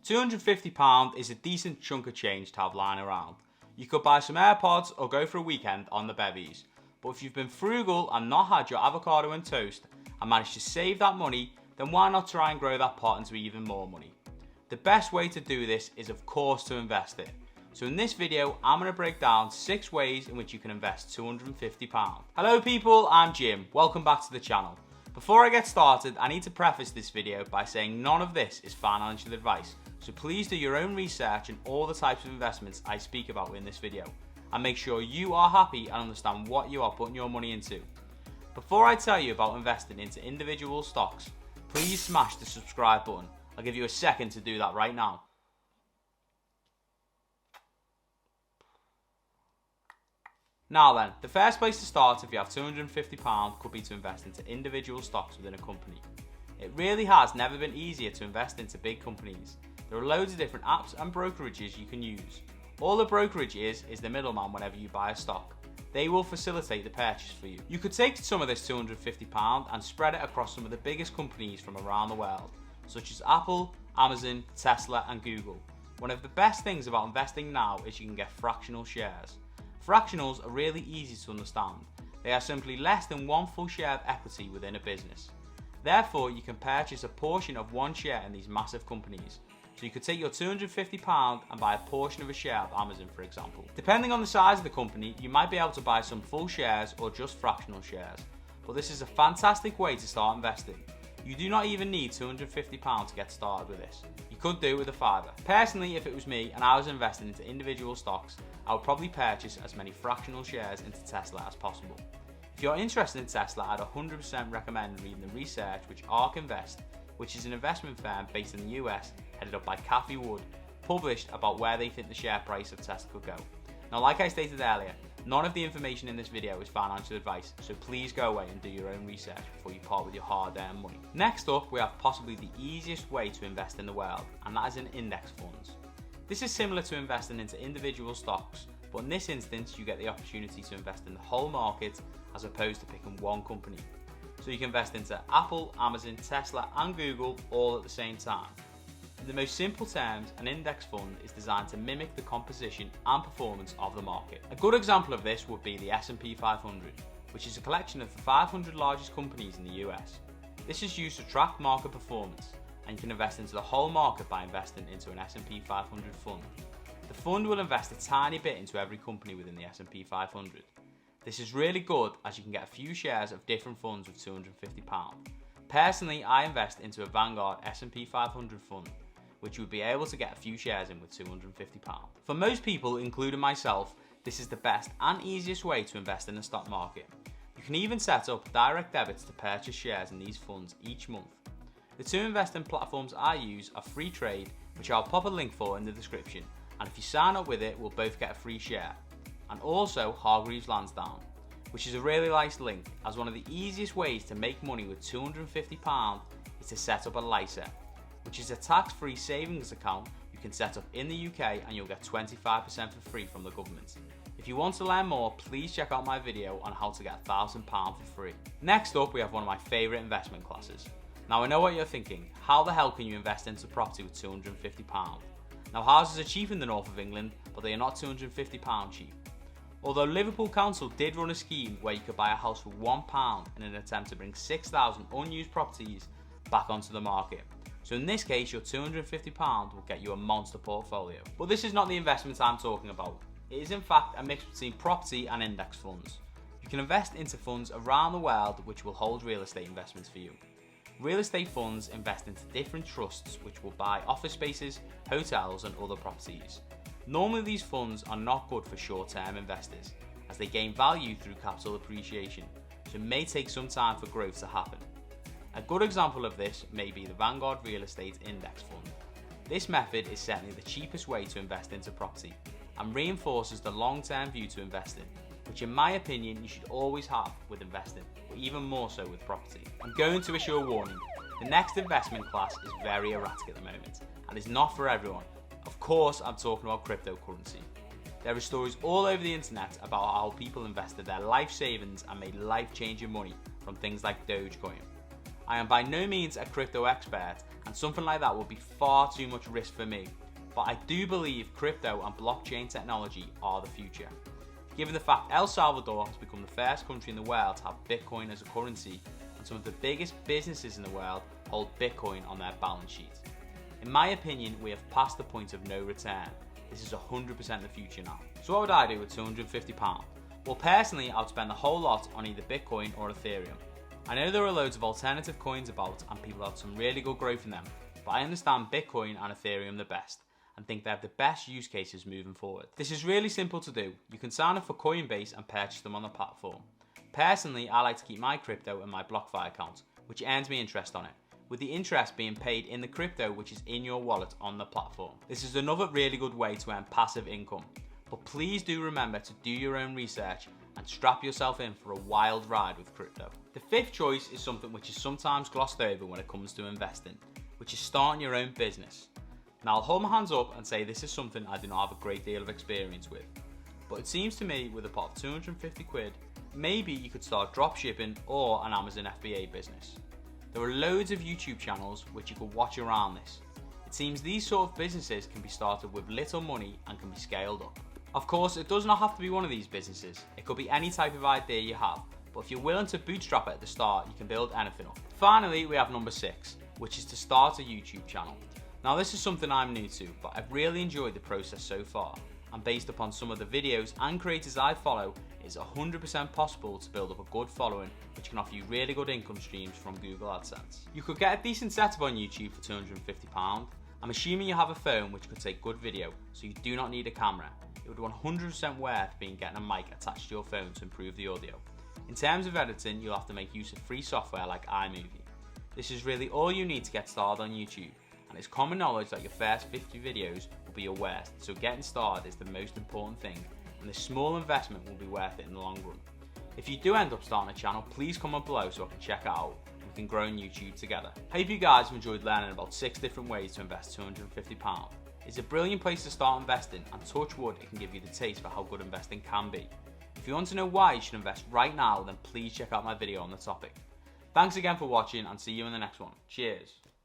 £250 is a decent chunk of change to have lying around. You could buy some AirPods or go for a weekend on the bevies. But if you've been frugal and not had your avocado and toast and managed to save that money, then why not try and grow that pot into even more money? The best way to do this is of course to invest it. So in this video, I'm going to break down 6 ways in which you can invest £250. Hello people, I'm Jim. Welcome back to the channel. Before I get started, I need to preface this video by saying none of this is financial advice. So please do your own research on all the types of investments I speak about in this video and make sure you are happy and understand what you are putting your money into. Before I tell you about investing into individual stocks, please smash the subscribe button. I'll give you a second to do that right now. Now then, the first place to start if you have £250 could be to invest into individual stocks within a company. It really has never been easier to invest into big companies. There are loads of different apps and brokerages you can use. All the brokerage is the middleman whenever you buy a stock. They will facilitate the purchase for you. You could take some of this £250 and spread it across some of the biggest companies from around the world, such as Apple, Amazon, Tesla and Google. One of the best things about investing now is you can get fractional shares. Fractionals are really easy to understand. They are simply less than one full share of equity within a business. Therefore, you can purchase a portion of one share in these massive companies. So you could take your £250 and buy a portion of a share of Amazon, for example. Depending on the size of the company, you might be able to buy some full shares or just fractional shares. But this is a fantastic way to start investing. You do not even need £250 to get started with this. You could do it with a fiver. Personally, if it was me and I was investing into individual stocks, I would probably purchase as many fractional shares into Tesla as possible. If you're interested in Tesla, I'd 100% recommend reading the research which ARK Invest, which is an investment firm based in the US, headed up by Cathie Wood, published about where they think the share price of Tesla could go. Now, like I stated earlier, none of the information in this video is financial advice, so please go away and do your own research before you part with your hard-earned money. Next up, we have possibly the easiest way to invest in the world, and that is in index funds. This is similar to investing into individual stocks, but in this instance, you get the opportunity to invest in the whole market as opposed to picking one company. So you can invest into Apple, Amazon, Tesla and Google all at the same time. In the most simple terms, an index fund is designed to mimic the composition and performance of the market. A good example of this would be the S&P 500, which is a collection of the 500 largest companies in the US. This is used to track market performance, and you can invest into the whole market by investing into an S&P 500 fund. The fund will invest a tiny bit into every company within the S&P 500. This is really good as you can get a few shares of different funds with £250. Personally, I invest into a Vanguard S&P 500 fund, which you would be able to get a few shares in with £250. For most people, including myself, this is the best and easiest way to invest in the stock market. You can even set up direct debits to purchase shares in these funds each month. The two investing platforms I use are Freetrade, which I'll pop a link for in the description, and if you sign up with it, we'll both get a free share, and also Hargreaves Lansdown, which is a really nice link, as one of the easiest ways to make money with £250 is to set up a LISA, which is a tax-free savings account you can set up in the UK and you'll get 25% for free from the government. If you want to learn more, please check out my video on how to get £1,000 for free. Next up, we have one of my favourite investment classes. Now I know what you're thinking, how the hell can you invest into property with £250? Now houses are cheap in the north of England, but they are not £250 cheap. Although Liverpool Council did run a scheme where you could buy a house for £1 in an attempt to bring 6,000 unused properties back onto the market. So in this case, your £250 will get you a monster portfolio. But this is not the investments I'm talking about. It is in fact a mix between property and index funds. You can invest into funds around the world which will hold real estate investments for you. Real estate funds invest into different trusts which will buy office spaces, hotels and other properties. Normally these funds are not good for short-term investors, as they gain value through capital appreciation, so it may take some time for growth to happen. A good example of this may be the Vanguard Real Estate Index Fund. This method is certainly the cheapest way to invest into property and reinforces the long-term view to investing, which in my opinion you should always have with investing, but even more so with property. I'm going to issue a warning. The next investment class is very erratic at the moment and is not for everyone. Of course, I'm talking about cryptocurrency. There are stories all over the internet about how people invested their life savings and made life-changing money from things like Dogecoin. I am by no means a crypto expert, and something like that would be far too much risk for me, but I do believe crypto and blockchain technology are the future. Given the fact El Salvador has become the first country in the world to have Bitcoin as a currency, and some of the biggest businesses in the world hold Bitcoin on their balance sheet. In my opinion, we have passed the point of no return. This is 100% the future now. So what would I do with £250? Well, personally, I would spend the whole lot on either Bitcoin or Ethereum. I know there are loads of alternative coins about and people have some really good growth in them, but I understand Bitcoin and Ethereum the best and think they have the best use cases moving forward. This is really simple to do. You can sign up for Coinbase and purchase them on the platform. Personally, I like to keep my crypto in my BlockFi account, which earns me interest on it, with the interest being paid in the crypto which is in your wallet on the platform. This is another really good way to earn passive income, but please do remember to do your own research and strap yourself in for a wild ride with crypto. The fifth choice is something which is sometimes glossed over when it comes to investing, which is starting your own business. Now I'll hold my hands up and say this is something I do not have a great deal of experience with, but it seems to me with a pot of 250 quid, maybe you could start dropshipping or an Amazon FBA business. There are loads of YouTube channels which you could watch around this. It seems these sort of businesses can be started with little money and can be scaled up. Of course, it does not have to be one of these businesses. It could be any type of idea you have, but if you're willing to bootstrap it at the start, you can build anything up. Finally, we have number 6, which is to start a YouTube channel. Now this is something I'm new to, but I've really enjoyed the process so far, and based upon some of the videos and creators I follow, it's 100% possible to build up a good following which can offer you really good income streams from Google AdSense. You could get a decent setup on YouTube for £250. I'm assuming you have a phone which could take good video, so you do not need a camera. It would 100% worth being getting a mic attached to your phone to improve the audio. In terms of editing, you'll have to make use of free software like iMovie. This is really all you need to get started on YouTube, and it's common knowledge that your first 50 videos will be your worst, so getting started is the most important thing, and this small investment will be worth it in the long run. If you do end up starting a channel, please comment below so I can check it out and we can grow on YouTube together. Hope you guys have enjoyed learning about 6 different ways to invest £250. It's a brilliant place to start investing, and touch wood, it can give you the taste for how good investing can be. If you want to know why you should invest right now, then please check out my video on the topic. Thanks again for watching and see you in the next one. Cheers.